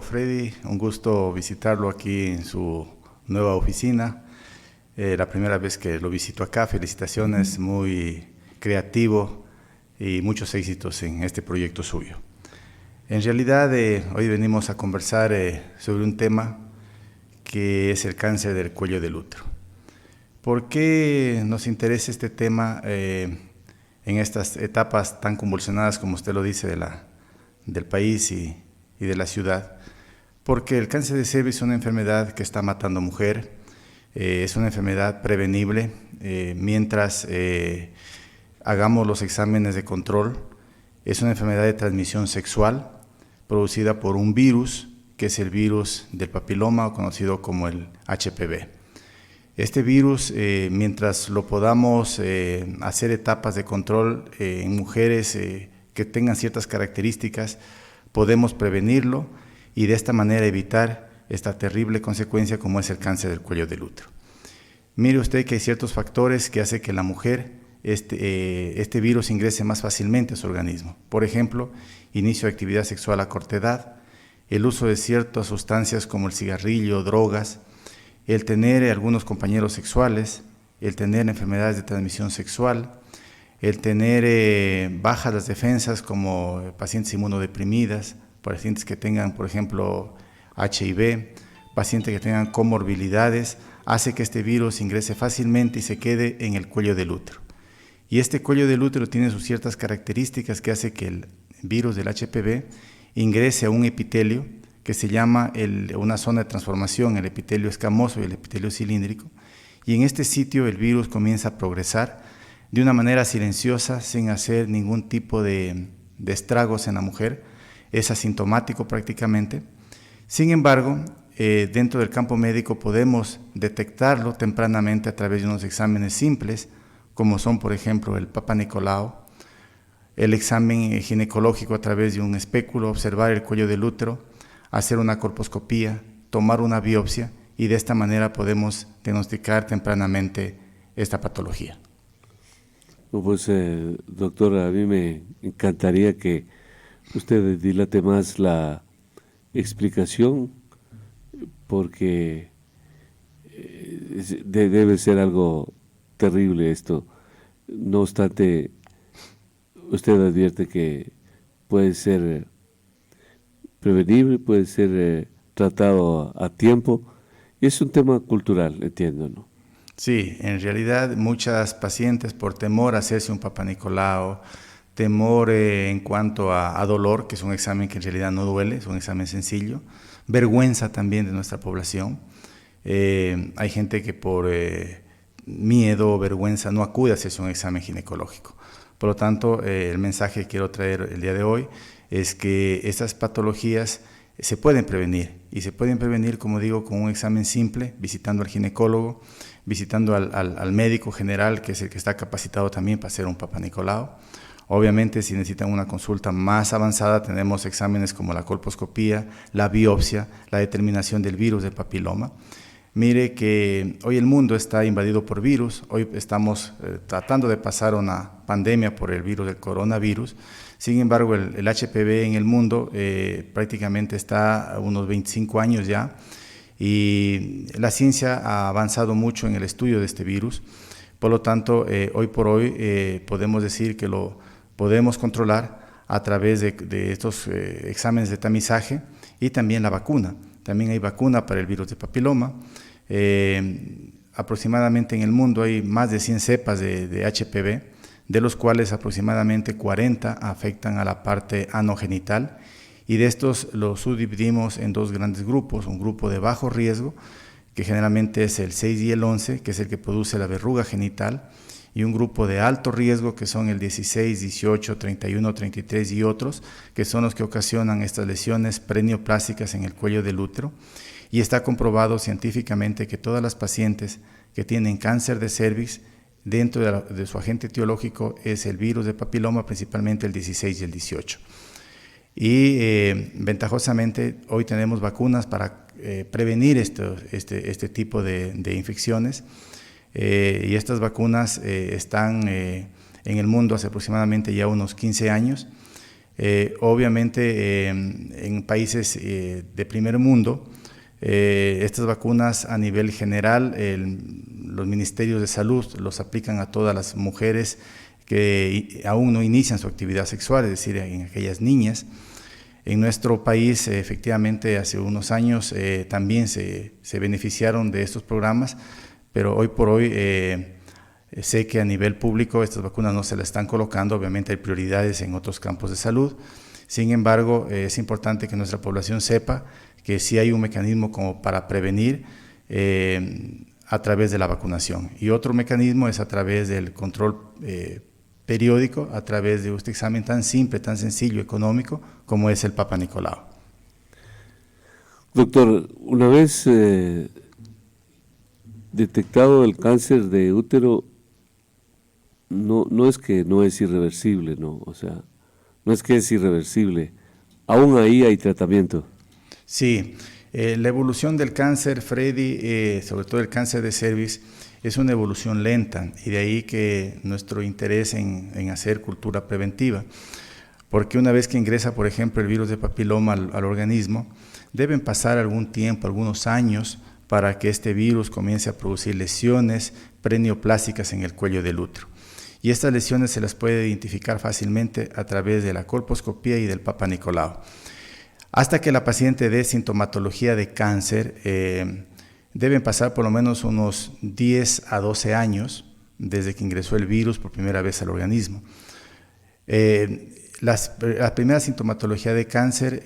Freddy, un gusto visitarlo aquí en su nueva oficina. La primera vez que lo visito acá, felicitaciones, muy creativo y muchos éxitos en este proyecto suyo. En realidad, hoy venimos a conversar sobre un tema que es el cáncer del cuello del útero. ¿Por qué nos interesa este tema en estas etapas tan convulsionadas, como usted lo dice, del país y de la ciudad? Porque el cáncer de cervix es una enfermedad que está matando mujeres, es una enfermedad prevenible mientras hagamos los exámenes de control. Es una enfermedad de transmisión sexual producida por un virus, que es el virus del papiloma, conocido como el HPV. Este virus, mientras lo podamos hacer etapas de control en mujeres que tengan ciertas características, podemos prevenirlo y de esta manera evitar esta terrible consecuencia como es el cáncer del cuello del útero. Mire usted que hay ciertos factores que hacen que la mujer este virus ingrese más fácilmente a su organismo. Por ejemplo, inicio de actividad sexual a corta edad, el uso de ciertas sustancias como el cigarrillo, drogas, el tener algunos compañeros sexuales, el tener enfermedades de transmisión sexual, el tener bajas las defensas como pacientes inmunodeprimidas, pacientes que tengan, por ejemplo, HIV, pacientes que tengan comorbilidades, hace que este virus ingrese fácilmente y se quede en el cuello del útero. Y este cuello del útero tiene sus ciertas características que hace que el virus del HPV ingrese a un epitelio que se llama una zona de transformación, el epitelio escamoso y el epitelio cilíndrico, y en este sitio el virus comienza a progresar de una manera silenciosa, sin hacer ningún tipo de estragos en la mujer, es asintomático prácticamente. Sin embargo, dentro del campo médico podemos detectarlo tempranamente a través de unos exámenes simples, como son, por ejemplo, el Papa Nicolau, el examen ginecológico a través de un espéculo, observar el cuello del útero, hacer una colposcopía, tomar una biopsia y de esta manera podemos diagnosticar tempranamente esta patología. Pues, doctora, a mí me encantaría que usted dilate más la explicación porque debe ser algo terrible esto. No obstante, usted advierte que puede ser prevenible, puede ser tratado a tiempo, y es un tema cultural, entiendo, ¿no? Sí, en realidad muchas pacientes por temor a hacerse un Papa Nicolau, temor en cuanto a dolor, que es un examen que en realidad no duele, es un examen sencillo, vergüenza también de nuestra población. Hay gente que por miedo o vergüenza no acude a hacerse un examen ginecológico. Por lo tanto, el mensaje que quiero traer el día de hoy es que estas patologías se pueden prevenir, y se pueden prevenir, como digo, con un examen simple, visitando al ginecólogo, visitando al médico general, que es el que está capacitado también para hacer un Papa Nicolau. Obviamente, si necesitan una consulta más avanzada, tenemos exámenes como la colposcopía, la biopsia, la determinación del virus del papiloma. Mire que hoy el mundo está invadido por virus, hoy estamos tratando de pasar una pandemia por el virus del coronavirus. Sin embargo, el HPV en el mundo prácticamente está a unos 25 años ya, y la ciencia ha avanzado mucho en el estudio de este virus. Por lo tanto, hoy por hoy podemos decir que lo podemos controlar a través de estos exámenes de tamizaje y también la vacuna. También hay vacuna para el virus de papiloma. Aproximadamente en el mundo hay más de 100 cepas de HPV, de los cuales aproximadamente 40 afectan a la parte anogenital, y de estos los subdividimos en dos grandes grupos: un grupo de bajo riesgo, que generalmente es el 6 y el 11, que es el que produce la verruga genital, y un grupo de alto riesgo, que son el 16, 18, 31, 33 y otros, que son los que ocasionan estas lesiones preneoplásticas en el cuello del útero. Y está comprobado científicamente que todas las pacientes que tienen cáncer de cervix, dentro de su agente etiológico es el virus de papiloma, principalmente el 16 y el 18. Y ventajosamente hoy tenemos vacunas para prevenir este tipo de infecciones, y estas vacunas están en el mundo hace aproximadamente ya unos 15 años. Obviamente, en países de primer mundo, estas vacunas a nivel general, los ministerios de salud los aplican a todas las mujeres que aún no inician su actividad sexual, es decir, en aquellas niñas. En nuestro país, efectivamente, hace unos años también se beneficiaron de estos programas, pero hoy por hoy sé que a nivel público estas vacunas no se las están colocando. Obviamente hay prioridades en otros campos de salud. Sin embargo, es importante que nuestra población sepa que sí hay un mecanismo como para prevenir a través de la vacunación. Y otro mecanismo es a través del control periódico, a través de este examen tan simple, tan sencillo, económico, como es el Papa Nicolau. Doctor, una vez detectado el cáncer de útero, no es que no es irreversible, ¿no? O sea, no es que es irreversible, aún ahí hay tratamiento. Sí, la evolución del cáncer, Freddy, sobre todo el cáncer de cervix, es una evolución lenta, y de ahí que nuestro interés en hacer cultura preventiva, porque una vez que ingresa, por ejemplo, el virus de papiloma al organismo, deben pasar algún tiempo, algunos años, para que este virus comience a producir lesiones preneoplásticas en el cuello del útero. Y estas lesiones se las puede identificar fácilmente a través de la colposcopía y del Papa Nicolau. Hasta que la paciente dé sintomatología de cáncer, deben pasar por lo menos unos 10 a 12 años desde que ingresó el virus por primera vez al organismo. La primera sintomatología de cáncer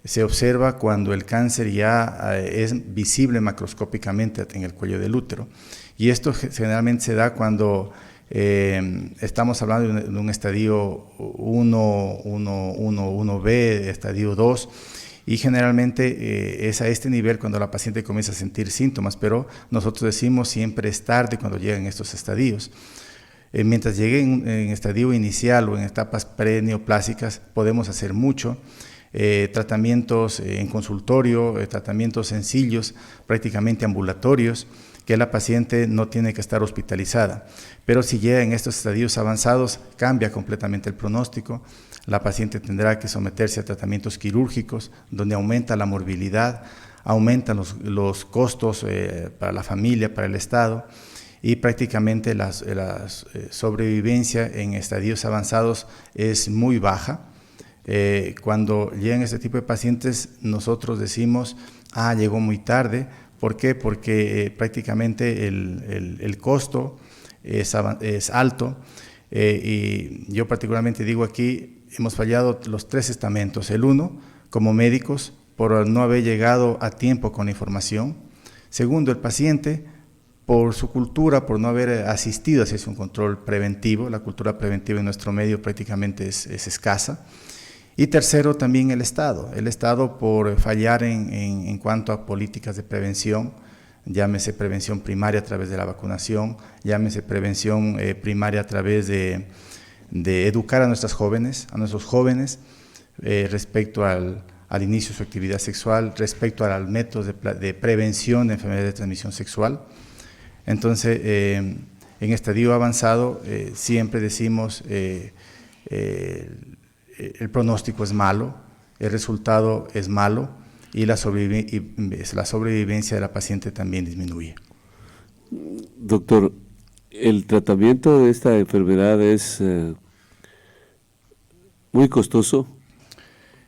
se observa cuando el cáncer ya es visible macroscópicamente en el cuello del útero. Y esto generalmente se da cuando estamos hablando de un estadio 1B, estadio 2, y generalmente es a este nivel cuando la paciente comienza a sentir síntomas, pero nosotros decimos siempre es tarde cuando llegan estos estadios. Mientras lleguen en estadio inicial o en etapas preneoplásicas, podemos hacer mucho. Tratamientos en consultorio, tratamientos sencillos, prácticamente ambulatorios, que la paciente no tiene que estar hospitalizada. Pero si llega en estos estadios avanzados, cambia completamente el pronóstico. La paciente tendrá que someterse a tratamientos quirúrgicos, donde aumenta la morbilidad, aumentan los costos para la familia, para el Estado, y prácticamente la sobrevivencia en estadios avanzados es muy baja. Cuando llegan este tipo de pacientes, nosotros decimos, llegó muy tarde. ¿Por qué? Porque prácticamente el costo es alto, y yo particularmente digo aquí, hemos fallado los 3 estamentos. El 1, como médicos, por no haber llegado a tiempo con la información. Segundo, el paciente, por su cultura, por no haber asistido a hacer un control preventivo. La cultura preventiva en nuestro medio prácticamente es escasa. Y tercero, también el Estado por fallar en cuanto a políticas de prevención, llámese prevención primaria a través de la vacunación, llámese prevención primaria a través de educar a nuestros jóvenes respecto al inicio de su actividad sexual, respecto al método de prevención de enfermedades de transmisión sexual. Entonces, en estadio avanzado siempre decimos el pronóstico es malo, el resultado es malo, y la sobrevivencia de la paciente también disminuye. Doctor, el tratamiento de esta enfermedad es muy costoso.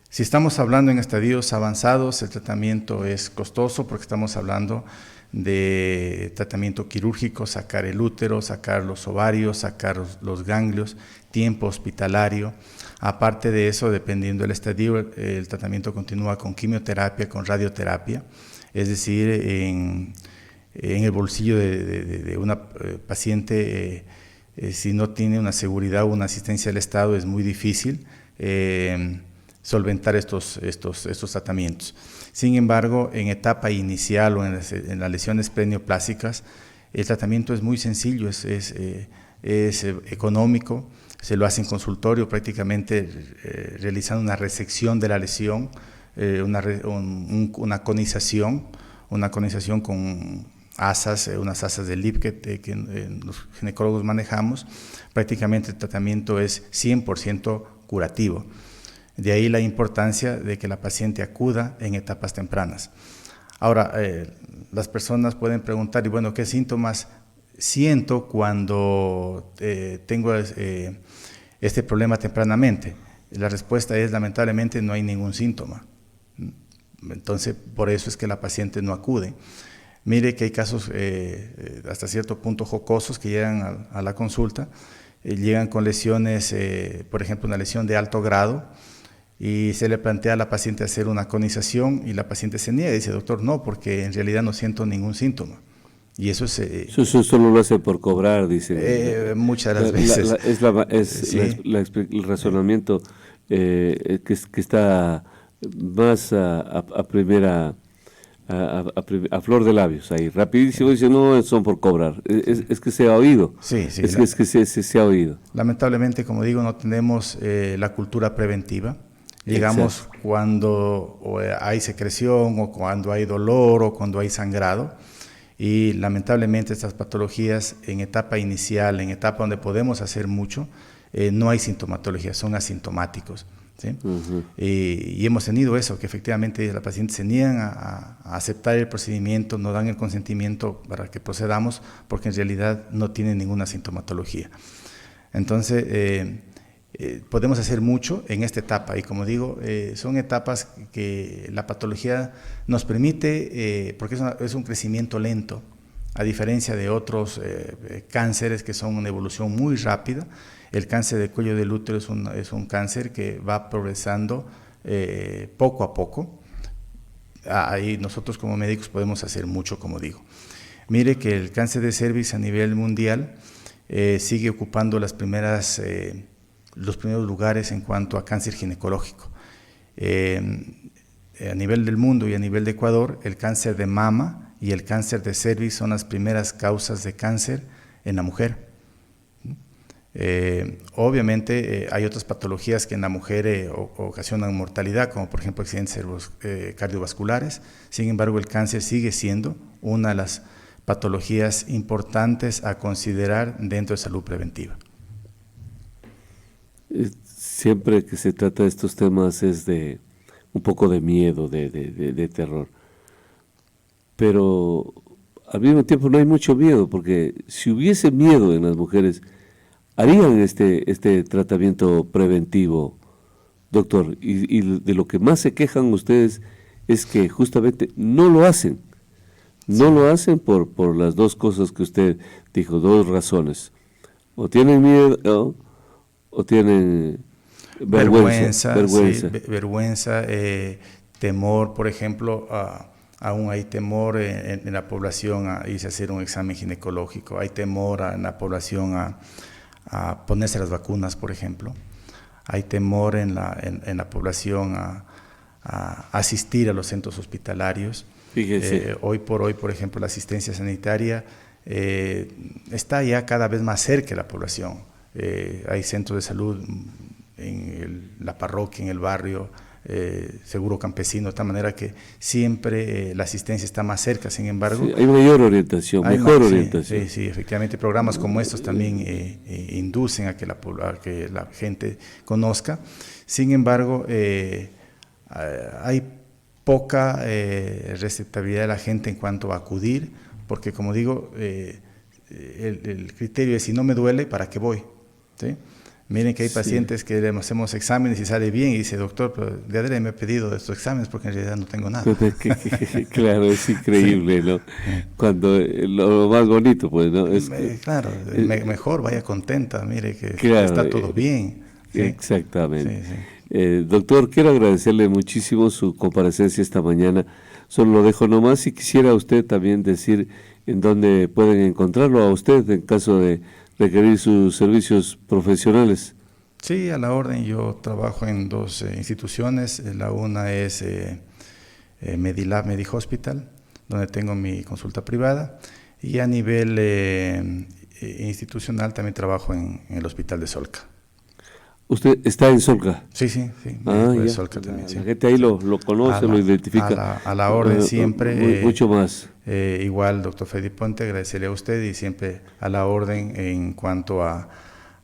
Si estamos hablando en estadios avanzados, el tratamiento es costoso porque estamos hablando de tratamiento quirúrgico, sacar el útero, sacar los ovarios, sacar los ganglios, tiempo hospitalario. Aparte de eso, dependiendo del estadio, el tratamiento continúa con quimioterapia, con radioterapia, es decir, en el bolsillo de una paciente, si no tiene una seguridad o una asistencia del Estado, es muy difícil solventar estos tratamientos. Sin embargo, en etapa inicial o en las lesiones preneoplásticas, el tratamiento es muy sencillo, es económico. Se lo hace en consultorio, prácticamente realizando una resección de la lesión, una conización con asas, unas asas de Lipp que los ginecólogos manejamos. Prácticamente el tratamiento es 100% curativo. De ahí la importancia de que la paciente acuda en etapas tempranas. Ahora, las personas pueden preguntar, y bueno, ¿qué síntomas siento cuando tengo este problema tempranamente? La respuesta es, lamentablemente, no hay ningún síntoma. Entonces, por eso es que la paciente no acude. Mire que hay casos hasta cierto punto jocosos que llegan a la consulta, llegan con lesiones, por ejemplo, una lesión de alto grado, y se le plantea a la paciente hacer una conización y la paciente se niega y dice, doctor, no, porque en realidad no siento ningún síntoma. Y eso es... eso solo lo hace por cobrar, dice. Muchas de las veces. Sí. El razonamiento que está más a flor de labios, ahí rapidísimo, dice, no, son por cobrar. Es que se ha oído. Sí, sí. Es que se ha oído. Lamentablemente, como digo, no tenemos la cultura preventiva. Llegamos Exacto. cuando hay secreción o cuando hay dolor o cuando hay sangrado, y lamentablemente estas patologías en etapa inicial, en etapa donde podemos hacer mucho, no hay sintomatología, son asintomáticos, ¿sí? Uh-huh. Y hemos tenido eso, que efectivamente las pacientes se niegan a aceptar el procedimiento, no dan el consentimiento para que procedamos, porque en realidad no tienen ninguna sintomatología. Entonces, podemos hacer mucho en esta etapa, y como digo, son etapas que la patología nos permite, porque es un crecimiento lento, a diferencia de otros cánceres que son una evolución muy rápida. El cáncer de cuello del útero es un cáncer que va progresando poco a poco. Ahí nosotros como médicos podemos hacer mucho, como digo. Mire que el cáncer de cervix a nivel mundial sigue ocupando los primeros lugares en cuanto a cáncer ginecológico. A nivel del mundo y a nivel de Ecuador, el cáncer de mama y el cáncer de cervix son las primeras causas de cáncer en la mujer. Obviamente hay otras patologías que en la mujer ocasionan mortalidad, como por ejemplo accidentes cardiovasculares. Sin embargo, el cáncer sigue siendo una de las patologías importantes a considerar dentro de salud preventiva. Siempre que se trata de estos temas es de un poco de miedo, de terror. Pero al mismo tiempo no hay mucho miedo, porque si hubiese miedo en las mujeres, harían este tratamiento preventivo, doctor. Y de lo que más se quejan ustedes es que justamente no lo hacen. No lo hacen por las dos cosas que usted dijo, dos razones. O tienen miedo o tienen vergüenza. Sí, vergüenza, temor, por ejemplo, aún hay temor en la población a irse a hacer un examen ginecológico, hay temor en la población a ponerse las vacunas, por ejemplo, hay temor en la población a asistir a los centros hospitalarios. Fíjese. Hoy por hoy, por ejemplo, la asistencia sanitaria está ya cada vez más cerca de la población. Hay centros de salud en la parroquia, en el barrio, seguro campesino, de tal manera que siempre la asistencia está más cerca. Sin embargo, sí, hay mayor orientación, mejor orientación. Sí, efectivamente, programas como estos también inducen a que la gente conozca. Sin embargo, hay poca receptividad de la gente en cuanto a acudir, porque como digo, el criterio es: si no me duele, ¿para qué voy? ¿Sí? Miren que hay pacientes que le hacemos exámenes y sale bien y dice: doctor, pero de adrede me he pedido estos exámenes porque en realidad no tengo nada. Claro, es increíble, sí. ¿No? Cuando lo más bonito, pues, ¿no? Claro, mejor vaya contenta, mire que claro, está todo bien. ¿Sí? Exactamente. Sí. Doctor, quiero agradecerle muchísimo su comparecencia esta mañana. Solo lo dejo nomás y quisiera usted también decir en dónde pueden encontrarlo a usted en caso de requerir sus servicios profesionales. Sí, a la orden. Yo trabajo en dos instituciones. La una es Medilab Medihospital, donde tengo mi consulta privada, y a nivel institucional también trabajo en el Hospital de Solca. ¿Usted está en Solca? Sí, de Solca también. La gente ahí lo conoce, lo identifica. A la orden siempre. Mucho más. Igual, doctor Freddy Ponte, agradecerle a usted y siempre a la orden en cuanto a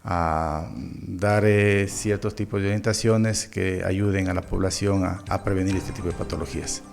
a dar ciertos tipos de orientaciones que ayuden a la población a prevenir este tipo de patologías.